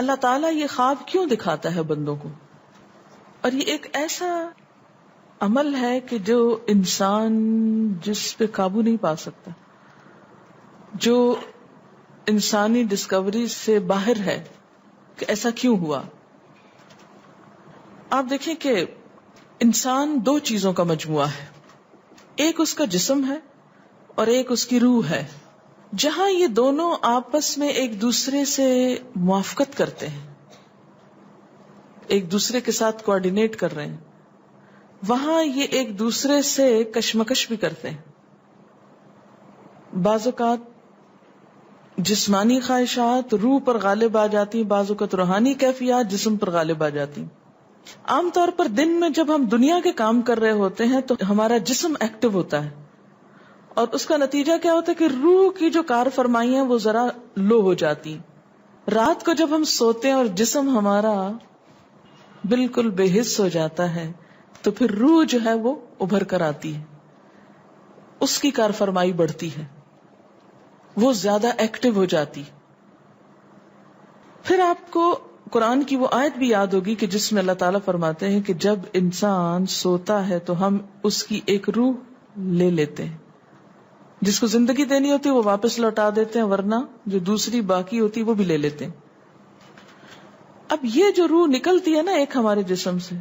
اللہ تعالیٰ یہ خواب کیوں دکھاتا ہے بندوں کو؟ اور یہ ایک ایسا عمل ہے کہ جو انسان جس پہ قابو نہیں پا سکتا، جو انسانی ڈسکوری سے باہر ہے کہ ایسا کیوں ہوا. آپ دیکھیں کہ انسان دو چیزوں کا مجموعہ ہے، ایک اس کا جسم ہے اور ایک اس کی روح ہے. جہاں یہ دونوں آپس میں ایک دوسرے سے موافقت کرتے ہیں، ایک دوسرے کے ساتھ کوآرڈینیٹ کر رہے ہیں، وہاں یہ ایک دوسرے سے کشمکش بھی کرتے ہیں. بعض اوقات جسمانی خواہشات روح پر غالب آ جاتی ہیں، بعض اوقات روحانی کیفیات جسم پر غالب آ جاتی ہیں. عام طور پر دن میں جب ہم دنیا کے کام کر رہے ہوتے ہیں تو ہمارا جسم ایکٹیو ہوتا ہے، اور اس کا نتیجہ کیا ہوتا ہے کہ روح کی جو کار فرمائی ہیں وہ ذرا لو ہو جاتی. رات کو جب ہم سوتے ہیں اور جسم ہمارا بالکل بے حس ہو جاتا ہے تو پھر روح جو ہے وہ ابھر کر آتی ہے، اس کی کار فرمائی بڑھتی ہے، وہ زیادہ ایکٹیو ہو جاتی. پھر آپ کو قرآن کی وہ آیت بھی یاد ہوگی کہ جس میں اللہ تعالیٰ فرماتے ہیں کہ جب انسان سوتا ہے تو ہم اس کی ایک روح لے لیتے ہیں، جس کو زندگی دینی ہوتی ہے وہ واپس لوٹا دیتے ہیں، ورنہ جو دوسری باقی ہوتی وہ بھی لے لیتے ہیں. اب یہ جو روح نکلتی ہے نا ایک ہمارے جسم سے،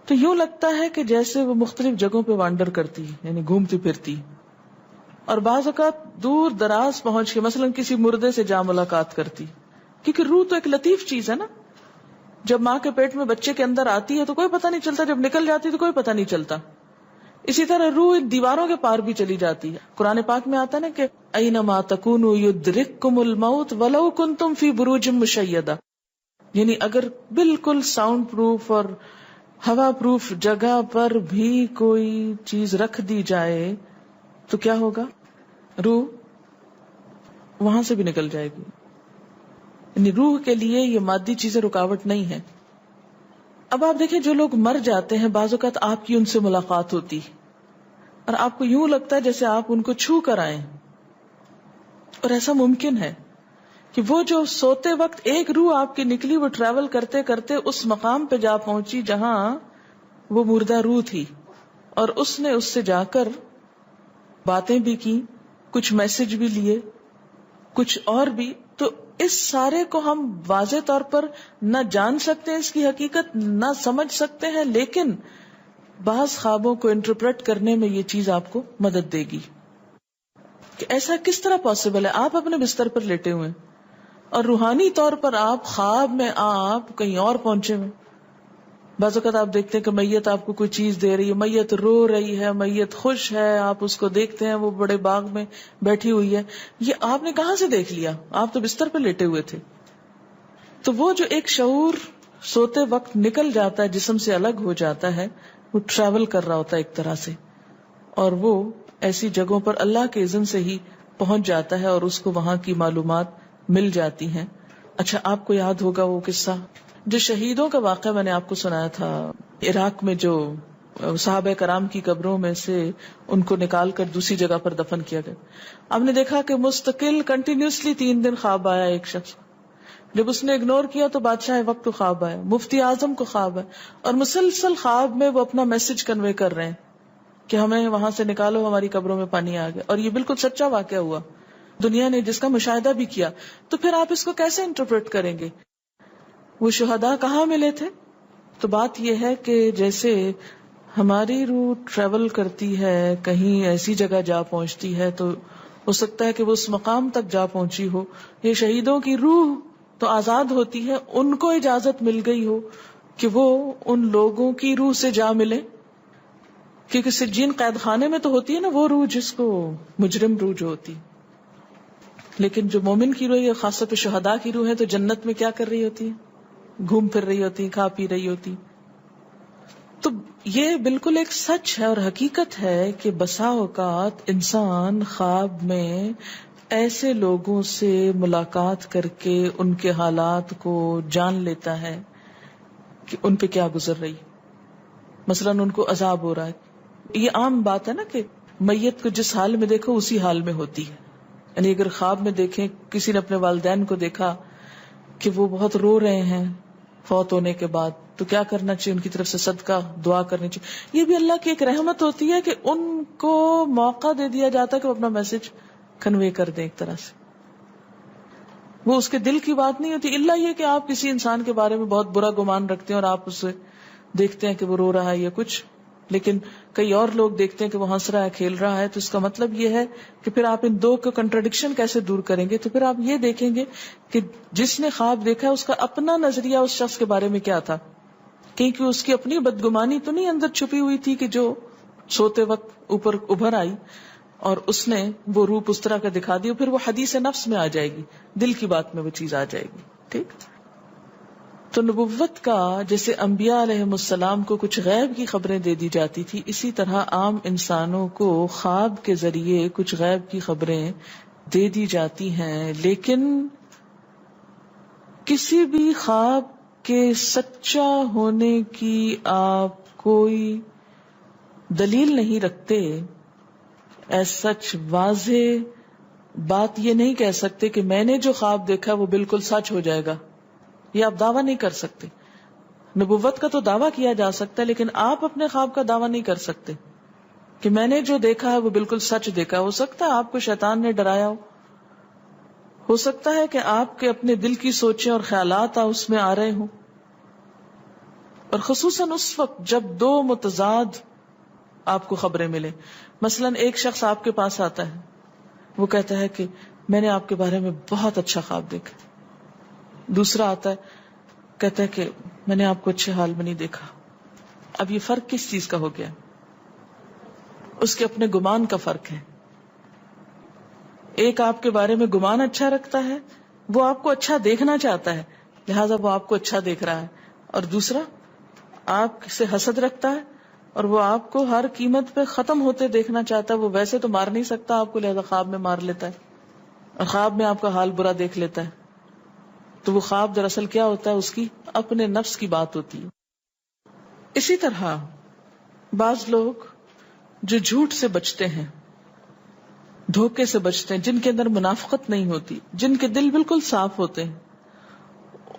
تو یوں لگتا ہے کہ جیسے وہ مختلف جگہوں پہ وانڈر کرتی ہے، یعنی گھومتی پھرتی، اور بعض اوقات دور دراز پہنچ کے مثلا کسی مردے سے جا ملاقات کرتی. کیونکہ روح تو ایک لطیف چیز ہے نا، جب ماں کے پیٹ میں بچے کے اندر آتی ہے تو کوئی پتہ نہیں چلتا، جب نکل جاتی ہے تو کوئی پتہ نہیں چلتا. اسی طرح روح دیواروں کے پار بھی چلی جاتی ہے. قرآن پاک میں آتا ہے نا کہ اینما تکونوا یدرککم الموت ولو کنتم فی بروج مشیدہ، یعنی اگر بالکل ساؤنڈ پروف اور ہوا پروف جگہ پر بھی کوئی چیز رکھ دی جائے تو کیا ہوگا؟ روح وہاں سے بھی نکل جائے گی. یعنی روح کے لیے یہ مادی چیزیں رکاوٹ نہیں ہے. اب آپ دیکھیں جو لوگ مر جاتے ہیں بعض اوقات آپ کی ان سے ملاقات ہوتی اور آپ کو یوں لگتا ہے جیسے آپ ان کو چھو کر آئیں، اور ایسا ممکن ہے کہ وہ جو سوتے وقت ایک روح آپ کی نکلی وہ ٹریول کرتے کرتے اس مقام پہ جا پہنچی جہاں وہ مردہ روح تھی، اور اس نے اس سے جا کر باتیں بھی کی، کچھ میسج بھی لیے، کچھ اور بھی. تو اس سارے کو ہم واضح طور پر نہ جان سکتے ہیں، اس کی حقیقت نہ سمجھ سکتے ہیں، لیکن بعض خوابوں کو انٹرپریٹ کرنے میں یہ چیز آپ کو مدد دے گی کہ ایسا کس طرح پاسبل ہے. آپ اپنے بستر پر لیٹے ہوئے اور روحانی طور پر آپ خواب میں آپ کہیں اور پہنچے ہوئے. بعض اوقات آپ دیکھتے ہیں کہ میت آپ کو کوئی چیز دے رہی ہے، میت رو رہی ہے، میت خوش ہے، آپ اس کو دیکھتے ہیں وہ بڑے باغ میں بیٹھی ہوئی ہے. یہ آپ نے کہاں سے دیکھ لیا؟ آپ تو بستر پہ لیٹے ہوئے تھے. تو وہ جو ایک شعور سوتے وقت نکل جاتا ہے، جسم سے الگ ہو جاتا ہے، وہ ٹریول کر رہا ہوتا ہے ایک طرح سے، اور وہ ایسی جگہوں پر اللہ کے اذن سے ہی پہنچ جاتا ہے اور اس کو وہاں کی معلومات مل جاتی ہیں. اچھا، آپ کو یاد ہوگا وہ قصہ جو شہیدوں کا واقعہ میں نے آپ کو سنایا تھا، عراق میں جو صحابہ کرام کی قبروں میں سے ان کو نکال کر دوسری جگہ پر دفن کیا گیا. آپ نے دیکھا کہ مستقل کنٹینیوسلی 3 دن خواب آیا ایک شخص، جب اس نے اگنور کیا تو بادشاہ وقت کو خواب آیا، مفتی اعظم کو خواب ہے، اور مسلسل خواب میں وہ اپنا میسج کنوے کر رہے ہیں کہ ہمیں وہاں سے نکالو، ہماری قبروں میں پانی آ گیا. اور یہ بالکل سچا واقعہ ہوا، دنیا نے جس کا مشاہدہ بھی کیا. تو پھر آپ اس کو کیسے انٹرپریٹ کریں گے؟ وہ شہداء کہاں ملے تھے؟ تو بات یہ ہے کہ جیسے ہماری روح ٹریول کرتی ہے، کہیں ایسی جگہ جا پہنچتی ہے تو ہو سکتا ہے کہ وہ اس مقام تک جا پہنچی ہو. یہ شہیدوں کی روح تو آزاد ہوتی ہے، ان کو اجازت مل گئی ہو کہ وہ ان لوگوں کی روح سے جا ملے، کیونکہ سجین قید خانے میں تو ہوتی ہے نا وہ روح جس کو مجرم روح جو ہوتی، لیکن جو مومن کی روح ہے، خاص طور پہ شہداء کی روح ہے، تو جنت میں کیا کر رہی ہوتی ہے؟ گھوم پھر رہی ہوتی، کھا پی رہی ہوتی. تو یہ بالکل ایک سچ ہے اور حقیقت ہے کہ بسا اوقات انسان خواب میں ایسے لوگوں سے ملاقات کر کے ان کے حالات کو جان لیتا ہے کہ ان پہ کیا گزر رہی. مثلا ان کو عذاب ہو رہا ہے. یہ عام بات ہے نا کہ میت کو جس حال میں دیکھو اسی حال میں ہوتی ہے. یعنی اگر خواب میں دیکھیں کسی نے اپنے والدین کو دیکھا کہ وہ بہت رو رہے ہیں فوت ہونے کے بعد، تو کیا کرنا چاہیے؟ ان کی طرف سے صدقہ دعا کرنی چاہیے. یہ بھی اللہ کی ایک رحمت ہوتی ہے کہ ان کو موقع دے دیا جاتا ہے کہ وہ اپنا میسج کنوے کر دیں. ایک طرح سے وہ اس کے دل کی بات نہیں ہوتی، الا یہ کہ آپ کسی انسان کے بارے میں بہت برا گمان رکھتے ہیں اور آپ اسے دیکھتے ہیں کہ وہ رو رہا ہے یا کچھ، لیکن کئی اور لوگ دیکھتے ہیں کہ وہ ہنس رہا ہے، کھیل رہا ہے. تو اس کا مطلب یہ ہے کہ پھر آپ ان دو کو کنٹراڈکشن کیسے دور کریں گے؟ تو پھر آپ یہ دیکھیں گے کہ جس نے خواب دیکھا ہے اس کا اپنا نظریہ اس شخص کے بارے میں کیا تھا، کیونکہ اس کی اپنی بدگمانی تو نہیں اندر چھپی ہوئی تھی کہ جو سوتے وقت اوپر ابھر آئی اور اس نے وہ روپ اس طرح کا دکھا دیا. پھر وہ حدیث نفس میں آ جائے گی، دل کی بات میں وہ چیز آ جائے گی. ٹھیک. تو نبوت کا جیسے انبیاء علیہ السلام کو کچھ غیب کی خبریں دے دی جاتی تھی، اسی طرح عام انسانوں کو خواب کے ذریعے کچھ غیب کی خبریں دے دی جاتی ہیں. لیکن کسی بھی خواب کے سچا ہونے کی آپ کوئی دلیل نہیں رکھتے. ایز سچ واضح بات یہ نہیں کہہ سکتے کہ میں نے جو خواب دیکھا وہ بالکل سچ ہو جائے گا، یہ آپ دعویٰ نہیں کر سکتے. نبوت کا تو دعویٰ کیا جا سکتا ہے، لیکن آپ اپنے خواب کا دعویٰ نہیں کر سکتے کہ میں نے جو دیکھا ہے وہ بالکل سچ دیکھا. ہو سکتا ہے آپ کو شیطان نے ڈرایا ہو سکتا ہے کہ آپ کے اپنے دل کی سوچیں اور خیالات اس میں آ رہے ہوں، اور خصوصاً اس وقت جب دو متضاد آپ کو خبریں ملیں. مثلا ایک شخص آپ کے پاس آتا ہے، وہ کہتا ہے کہ میں نے آپ کے بارے میں بہت اچھا خواب دیکھا. دوسرا آتا ہے کہتا ہے کہ میں نے آپ کو اچھے حال میں نہیں دیکھا. اب یہ فرق کس چیز کا ہو گیا؟ اس کے اپنے گمان کا فرق ہے. ایک آپ کے بارے میں گمان اچھا رکھتا ہے، وہ آپ کو اچھا دیکھنا چاہتا ہے لہذا وہ آپ کو اچھا دیکھ رہا ہے، اور دوسرا آپ سے حسد رکھتا ہے اور وہ آپ کو ہر قیمت پہ ختم ہوتے دیکھنا چاہتا ہے. وہ ویسے تو مار نہیں سکتا آپ کو، لہذا خواب میں مار لیتا ہے اور خواب میں آپ کا حال برا دیکھ لیتا ہے. تو وہ خواب دراصل کیا ہوتا ہے؟ اس کی اپنے نفس کی بات ہوتی ہے. اسی طرح بعض لوگ جو جھوٹ سے بچتے ہیں، دھوکے سے بچتے ہیں، جن کے اندر منافقت نہیں ہوتی، جن کے دل بالکل صاف ہوتے ہیں،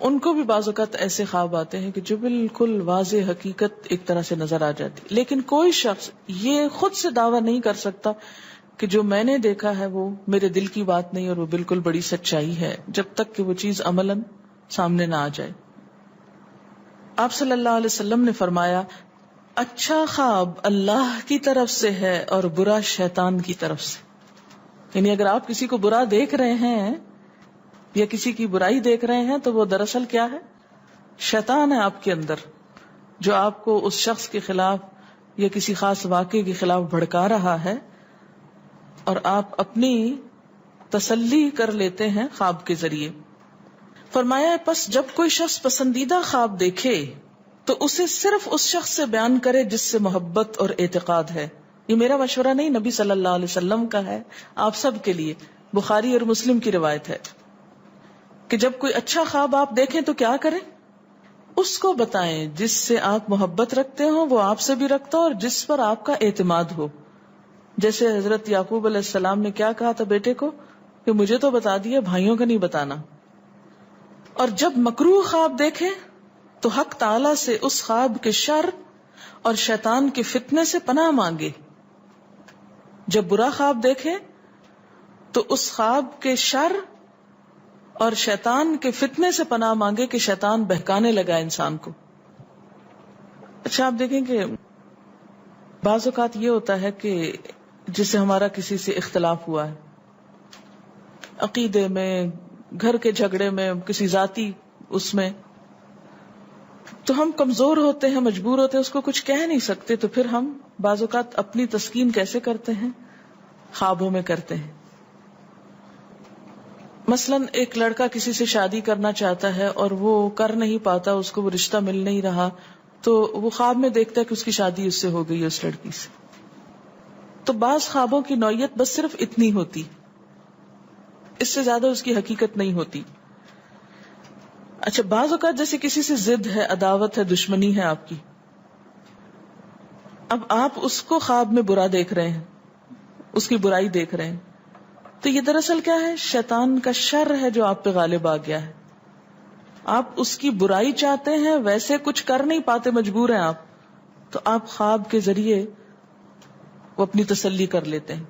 ان کو بھی بعض اوقات ایسے خواب آتے ہیں کہ جو بالکل واضح حقیقت ایک طرح سے نظر آ جاتی. لیکن کوئی شخص یہ خود سے دعویٰ نہیں کر سکتا کہ جو میں نے دیکھا ہے وہ میرے دل کی بات نہیں اور وہ بالکل بڑی سچائی ہے، جب تک کہ وہ چیز عملاً سامنے نہ آ جائے. آپ صلی اللہ علیہ وسلم نے فرمایا، اچھا خواب اللہ کی طرف سے ہے اور برا شیطان کی طرف سے. یعنی اگر آپ کسی کو برا دیکھ رہے ہیں یا کسی کی برائی دیکھ رہے ہیں تو وہ دراصل کیا ہے؟ شیطان ہے آپ کے اندر، جو آپ کو اس شخص کے خلاف یا کسی خاص واقعے کے خلاف بھڑکا رہا ہے، اور آپ اپنی تسلی کر لیتے ہیں خواب کے ذریعے. فرمایا پس جب کوئی شخص پسندیدہ خواب دیکھے تو اسے صرف اس شخص سے بیان کرے جس سے محبت اور اعتقاد ہے. یہ میرا مشورہ نہیں، نبی صلی اللہ علیہ وسلم کا ہے آپ سب کے لیے. بخاری اور مسلم کی روایت ہے کہ جب کوئی اچھا خواب آپ دیکھیں تو کیا کریں؟ اس کو بتائیں جس سے آپ محبت رکھتے ہو، وہ آپ سے بھی رکھتا ہو اور جس پر آپ کا اعتماد ہو. جیسے حضرت یعقوب علیہ السلام نے کیا کہا تھا بیٹے کو کہ مجھے تو بتا دیا، بھائیوں کا نہیں بتانا. اور جب مکروہ خواب دیکھیں تو حق تعالی سے اس خواب کے شر اور شیطان کے فتنے سے پناہ مانگے. جب برا خواب دیکھیں تو اس خواب کے شر اور شیطان کے فتنے سے پناہ مانگے کہ شیطان بہکانے لگا انسان کو. اچھا آپ دیکھیں کہ بعض اوقات یہ ہوتا ہے کہ جسے ہمارا کسی سے اختلاف ہوا ہے، عقیدے میں، گھر کے جھگڑے میں، کسی ذاتی اس میں، تو ہم کمزور ہوتے ہیں، مجبور ہوتے ہیں، اس کو کچھ کہہ نہیں سکتے. تو پھر ہم بعض اوقات اپنی تسکین کیسے کرتے ہیں؟ خوابوں میں کرتے ہیں. مثلا ایک لڑکا کسی سے شادی کرنا چاہتا ہے اور وہ کر نہیں پاتا، اس کو وہ رشتہ مل نہیں رہا، تو وہ خواب میں دیکھتا ہے کہ اس کی شادی اس سے ہو گئی ہے، اس لڑکی سے. تو بعض خوابوں کی نوعیت بس صرف اتنی ہوتی، اس سے زیادہ اس کی حقیقت نہیں ہوتی. اچھا بعض اوقات جیسے کسی سے ضد ہے، عداوت ہے، دشمنی ہے آپ کی، اب آپ اس کو خواب میں برا دیکھ رہے ہیں، اس کی برائی دیکھ رہے ہیں، تو یہ دراصل کیا ہے؟ شیطان کا شر ہے جو آپ پہ غالب آ گیا ہے. آپ اس کی برائی چاہتے ہیں، ویسے کچھ کر نہیں پاتے، مجبور ہیں آپ، تو آپ خواب کے ذریعے وہ اپنی تسلی کر لیتے ہیں.